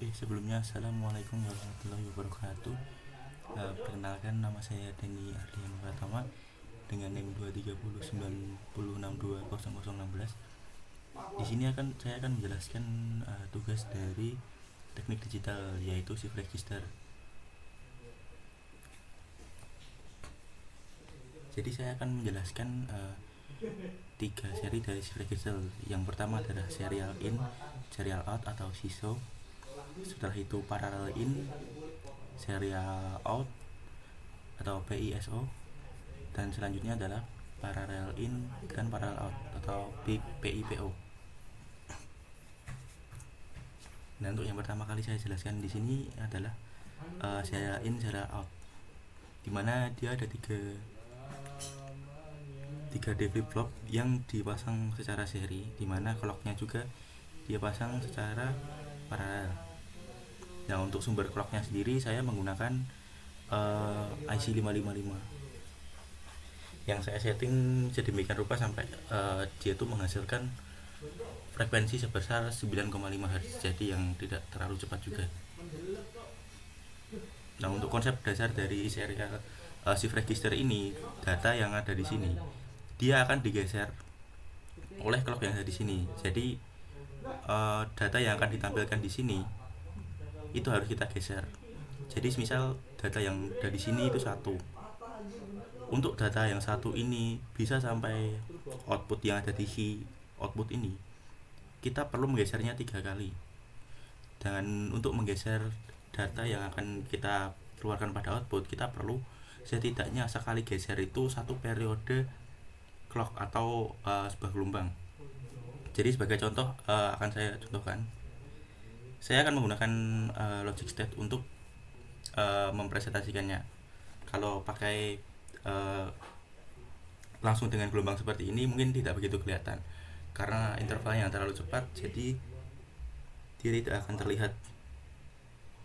Oke, sebelumnya Assalamualaikum warahmatullahi wabarakatuh. Perkenalkan, nama saya Denny Ardian Pratama dengan NIM 23090620016. Di sini saya akan menjelaskan tugas dari teknik digital, yaitu shift register. Jadi saya akan menjelaskan tiga seri dari shift register. Yang pertama adalah serial in, serial out atau SISO. Setelah itu parallel in, serial out atau PISO, dan selanjutnya adalah parallel in dan parallel out atau PIPO. Nah, untuk yang pertama kali saya jelaskan di sini adalah serial in, serial out, dimana dia ada tiga D flip flop yang dipasang secara seri, dimana clocknya juga dia pasang secara paralel. Nah, untuk sumber clocknya sendiri saya menggunakan IC 555 yang saya setting sedemikian rupa sampai dia itu menghasilkan frekuensi sebesar 9,5 Hz, jadi yang tidak terlalu cepat juga. Nah, untuk konsep dasar dari serial shift register ini, data yang ada di sini dia akan digeser oleh clock yang ada di sini. Jadi data yang akan ditampilkan di sini itu harus kita geser. Jadi misal data yang ada di sini itu satu. Untuk data yang satu ini bisa sampai output yang ada di output ini, kita perlu menggesernya 3 kali. Dan untuk menggeser data yang akan kita keluarkan pada output, kita perlu setidaknya sekali geser itu satu periode clock atau sebuah gelombang. Jadi sebagai contoh akan saya contohkan. Saya akan menggunakan logic state untuk mempresentasikannya. Kalau pakai langsung dengan gelombang seperti ini mungkin tidak begitu kelihatan karena intervalnya yang terlalu cepat, jadi dia tidak akan terlihat.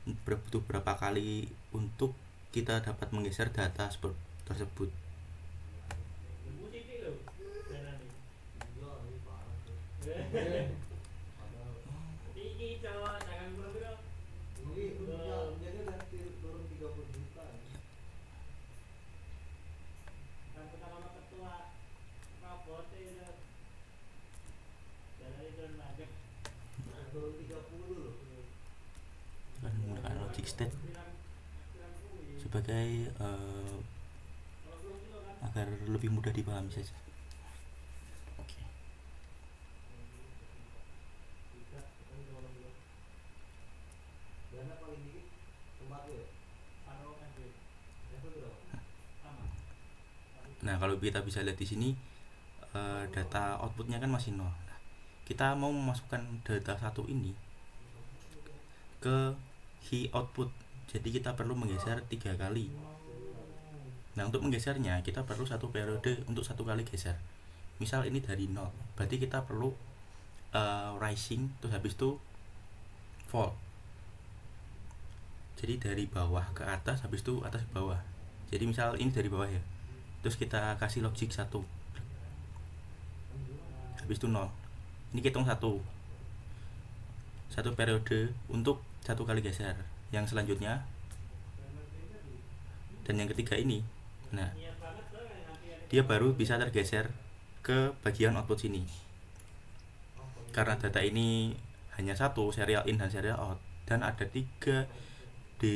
Butuh berapa kali untuk kita dapat menggeser data tersebut. Akan menggunakan logic state sebagai agar lebih mudah dipahami saja. Oke. Nah, kalau kita bisa lihat di sini data outputnya kan masih 0. Nah, kita mau memasukkan data satu ini ke output, jadi kita perlu menggeser 3 kali. Nah, untuk menggesernya kita perlu satu periode untuk satu kali geser. Misal ini dari 0, berarti kita perlu rising, terus habis itu fall. Jadi dari bawah ke atas, habis itu atas ke bawah. Jadi misal ini dari bawah ya, terus kita kasih logic 1, habis itu 0. Ini kita hitung satu periode untuk satu kali geser. Yang selanjutnya dan yang ketiga ini, nah dia baru bisa tergeser ke bagian output sini. Karena data ini hanya satu, serial in dan serial out, dan ada 3 di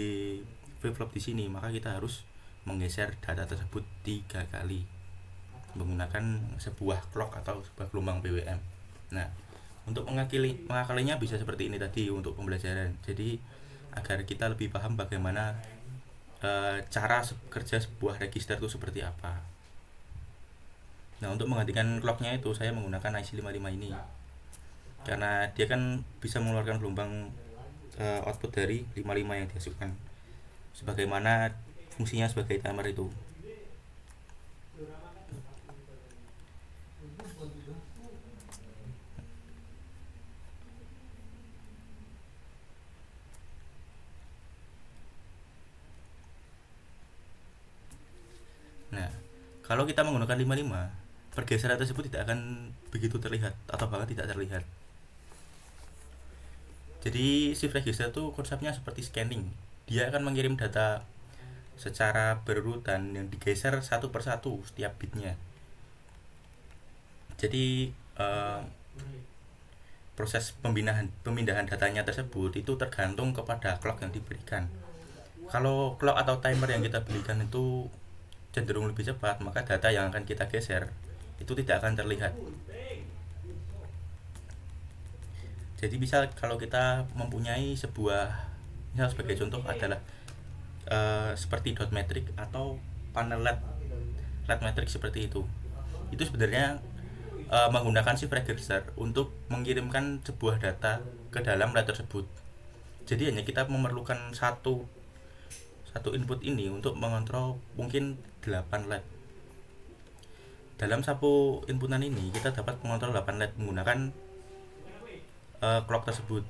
flip flop di sini, maka kita harus menggeser data tersebut 3 kali menggunakan sebuah clock atau sebuah gelombang PWM. Nah, untuk mengakalinya bisa seperti ini tadi untuk pembelajaran. Jadi agar kita lebih paham bagaimana cara kerja sebuah register itu seperti apa. Nah, untuk menggantikan clocknya itu saya menggunakan IC 55 ini karena dia kan bisa mengeluarkan gelombang output dari 55 yang dihasilkan, sebagaimana fungsinya sebagai timer itu. Nah, kalau kita menggunakan 55, pergeseran tersebut tidak akan begitu terlihat atau bahkan tidak terlihat. Jadi shift register itu konsepnya seperti scanning. Dia akan mengirim data secara berurutan yang digeser satu persatu setiap bitnya. Jadi proses pemindahan datanya tersebut itu tergantung kepada clock yang diberikan. Kalau clock atau timer yang kita berikan itu cenderung lebih cepat, maka data yang akan kita geser itu tidak akan terlihat. Jadi misal kalau kita mempunyai sebuah, misal sebagai contoh adalah seperti dot matrix atau panel LED matrix seperti itu sebenarnya menggunakan shift register untuk mengirimkan sebuah data ke dalam LED tersebut. Jadi hanya kita memerlukan satu input ini untuk mengontrol mungkin 8 LED. Dalam satu inputan ini kita dapat mengontrol 8 LED menggunakan clock tersebut.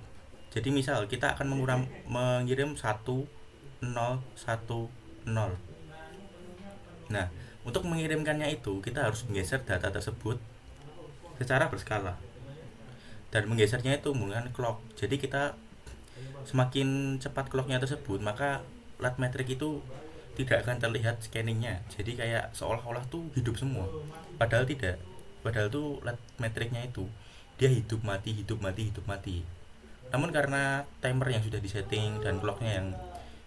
Jadi misal kita akan mengirim 1 0 1 0. Nah, untuk mengirimkannya itu kita harus menggeser data tersebut secara berskala dan menggesernya itu menggunakan clock. Jadi kita semakin cepat clocknya tersebut, maka LED matrix itu tidak akan terlihat scanningnya. Jadi kayak seolah-olah tuh hidup semua, padahal tidak. Padahal tuh LED matrixnya itu dia hidup mati. Namun karena timer yang sudah disetting dan clocknya yang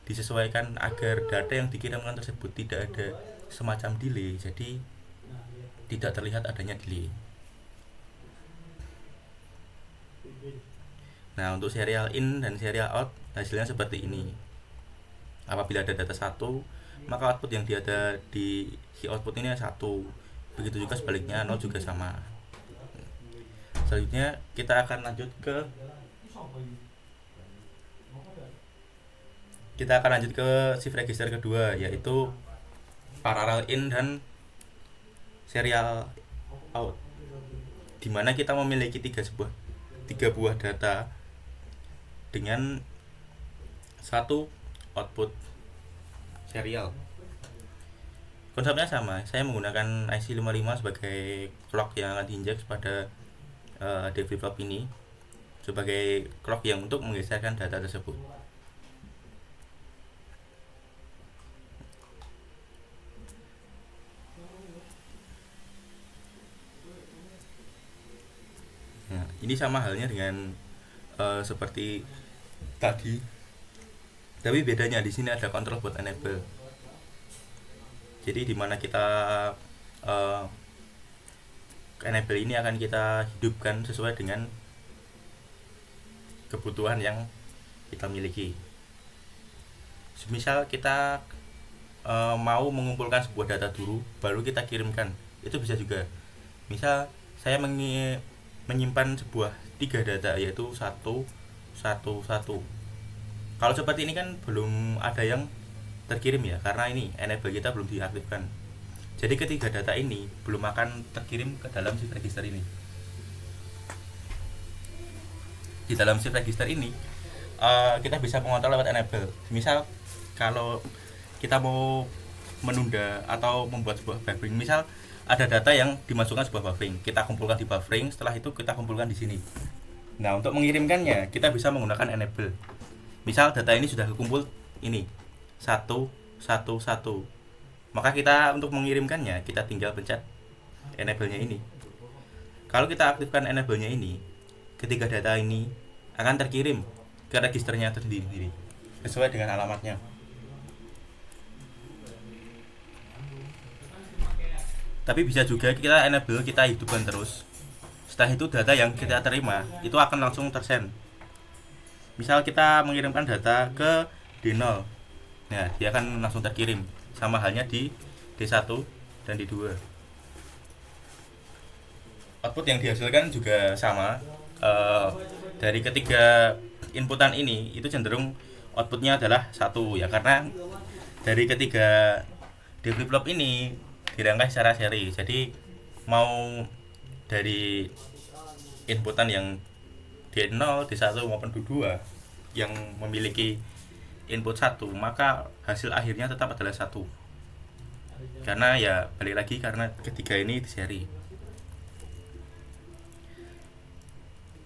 disesuaikan agar data yang dikirimkan tersebut tidak ada semacam delay, jadi tidak terlihat adanya delay. Nah, untuk serial in dan serial out hasilnya seperti ini. Apabila ada data 1, maka output yang ada di si output ini 1. Begitu juga sebaliknya, 0 juga sama. Selanjutnya kita akan lanjut ke shift register kedua, yaitu parallel in dan serial out, dimana kita memiliki tiga buah data dengan satu output serial. Konsepnya sama, saya menggunakan IC 55 sebagai clock yang akan diinjek pada D flip-flop ini sebagai clock yang untuk menggeserkan data tersebut. Nah, ini sama halnya dengan seperti tadi, tapi bedanya di sini ada control buat enable. Jadi dimana kita enable ini akan kita hidupkan sesuai dengan kebutuhan yang kita miliki. Misal kita mau mengumpulkan sebuah data dulu baru kita kirimkan, itu bisa juga. Misal saya menyimpan sebuah 3 data, yaitu 1 1 1. Kalau seperti ini kan belum ada yang terkirim ya, karena ini enable kita belum diaktifkan. Jadi ketiga data ini belum akan terkirim ke dalam shift register ini. Di dalam shift register ini kita bisa mengontrol lewat enable. Misal kalau kita mau menunda atau membuat sebuah buffering, misal ada data yang dimasukkan sebuah buffering, kita kumpulkan di buffering, setelah itu kita kumpulkan di sini. Nah, untuk mengirimkannya kita bisa menggunakan enable. Misal data ini sudah kumpul ini 1 1 1, maka kita untuk mengirimkannya kita tinggal pencet enable-nya ini. Kalau kita aktifkan enable-nya ini, ketiga data ini akan terkirim ke registernya tersendiri sesuai dengan alamatnya. Tapi bisa juga kita enable, kita hidupkan terus. Setelah itu data yang kita terima itu akan langsung tersend. Misal kita mengirimkan data ke D0, nah dia akan langsung terkirim. Sama halnya di D1 dan D2. Output yang dihasilkan juga sama. Dari ketiga inputan ini itu cenderung outputnya adalah 1 ya, karena dari ketiga D flip-flop ini dirangkai secara seri. Jadi mau dari inputan yang D0, D1 maupun D2 yang memiliki input 1, maka hasil akhirnya tetap adalah 1. Karena ya balik lagi, karena ketiga ini di seri.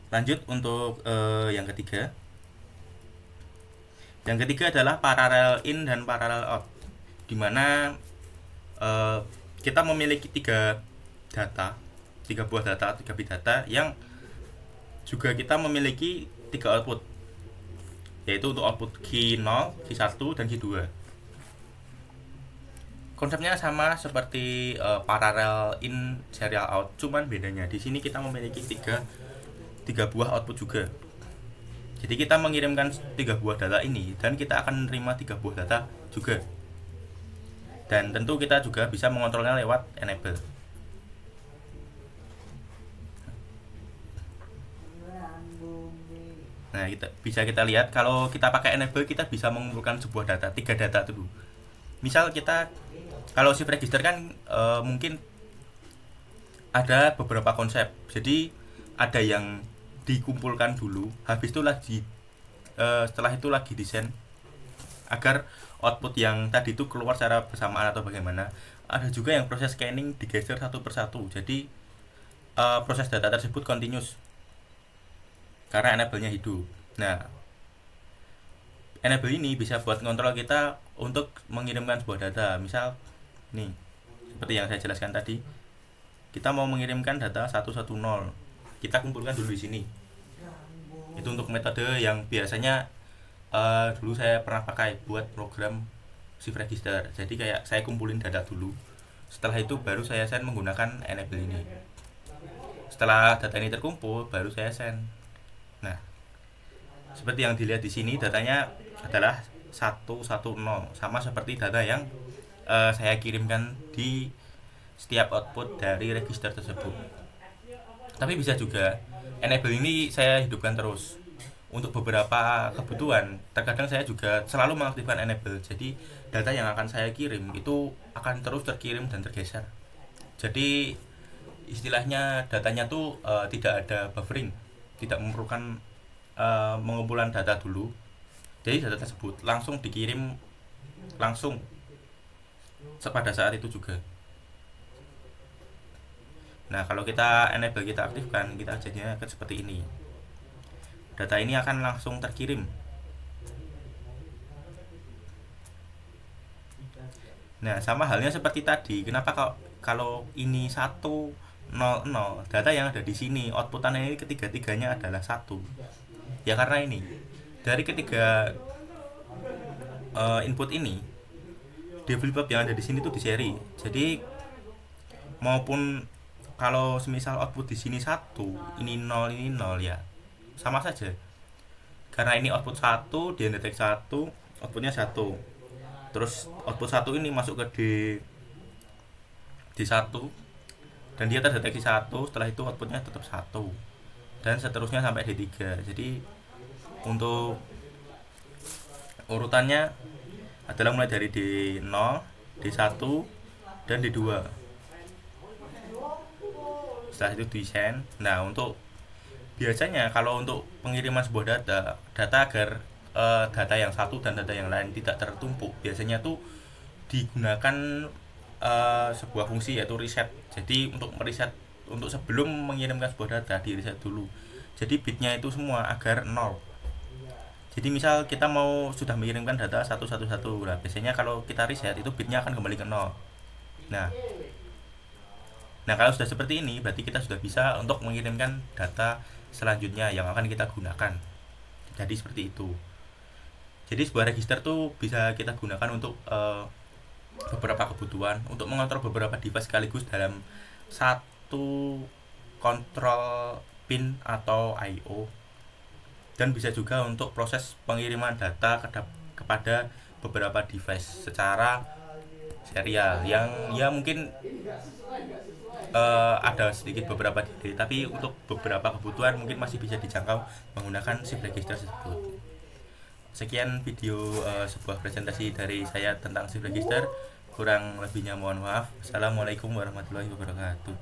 Lanjut untuk yang ketiga, Yang ketiga adalah parallel in dan parallel out, dimana kita memiliki tiga buah data, 3 bit data yang juga kita memiliki 3 output, yaitu untuk output key 0, key 1, dan key 2. Konsepnya sama seperti parallel in, serial out, cuman bedanya di sini kita memiliki tiga buah output juga. Jadi kita mengirimkan 3 buah data ini dan kita akan menerima 3 buah data juga. Dan tentu kita juga bisa mengontrolnya lewat enable. Nah, kita lihat kalau kita pakai enable, kita bisa mengumpulkan sebuah data, 3 data dulu. Misal kita kalau shift register kan mungkin ada beberapa konsep. Jadi ada yang dikumpulkan dulu, habis itu setelah itu lagi desain agar output yang tadi itu keluar secara bersamaan atau bagaimana. Ada juga yang proses scanning digeser satu persatu. Jadi proses data tersebut continuous karena enable-nya hidup. Nah, enable ini bisa buat ngontrol kita untuk mengirimkan sebuah data. Misal nih, seperti yang saya jelaskan tadi, kita mau mengirimkan data 110, kita kumpulkan dulu di sini. Itu untuk metode yang biasanya dulu saya pernah pakai buat program shift register. Jadi kayak saya kumpulin data dulu, setelah itu baru saya send menggunakan enable ini. Setelah data ini terkumpul, baru saya send. Nah, seperti yang dilihat di sini, datanya adalah 110, sama seperti data yang saya kirimkan di setiap output dari register tersebut. Tapi bisa juga enable ini saya hidupkan terus untuk beberapa kebutuhan. Terkadang saya juga selalu mengaktifkan enable, jadi data yang akan saya kirim itu akan terus terkirim dan tergeser. Jadi istilahnya datanya tuh tidak ada buffering, tidak memerlukan pengumpulan data dulu. Jadi data tersebut langsung dikirim langsung pada saat itu juga. Nah, kalau kita enable, kita aktifkan, kita jadinya akan seperti ini. Data ini akan langsung terkirim. Nah, sama halnya seperti tadi. Kenapa kalau ini 100, data yang ada di sini outputannya ini ketiga-tiganya adalah 1. Ya karena ini dari ketiga input ini, di flip-flop yang ada di sini tuh di seri. Jadi maupun kalau semisal output di sini 1, ini 0, ini 0, ya sama saja. Karena ini output 1, dia detek 1, outputnya 1. Terus output 1 ini masuk ke D1 dan dia terdeteksi 1, setelah itu outputnya tetap 1. Dan seterusnya sampai D3. Jadi untuk urutannya adalah mulai dari D0, D1, dan D2. Setelah itu desain. Nah, untuk biasanya kalau untuk pengiriman sebuah data agar data yang satu dan data yang lain tidak tertumpuk, biasanya tuh digunakan sebuah fungsi yaitu reset. Jadi untuk mereset, untuk sebelum mengirimkan sebuah data di reset dulu. Jadi bitnya itu semua agar 0. Jadi misal kita sudah mengirimkan data 111, nah biasanya kalau kita reset itu bitnya akan kembali ke 0. Nah, kalau sudah seperti ini, berarti kita sudah bisa untuk mengirimkan data selanjutnya yang akan kita gunakan. Jadi seperti itu. Jadi sebuah register tuh bisa kita gunakan untuk beberapa kebutuhan, untuk mengontrol beberapa device sekaligus dalam satu kontrol pin atau I/O, dan bisa juga untuk proses pengiriman data kepada beberapa device secara serial yang ya mungkin ada sedikit beberapa delay, tapi untuk beberapa kebutuhan mungkin masih bisa dijangkau menggunakan shift register tersebut. Sekian video sebuah presentasi dari saya tentang shift register. Kurang lebihnya mohon maaf. Assalamualaikum warahmatullahi wabarakatuh.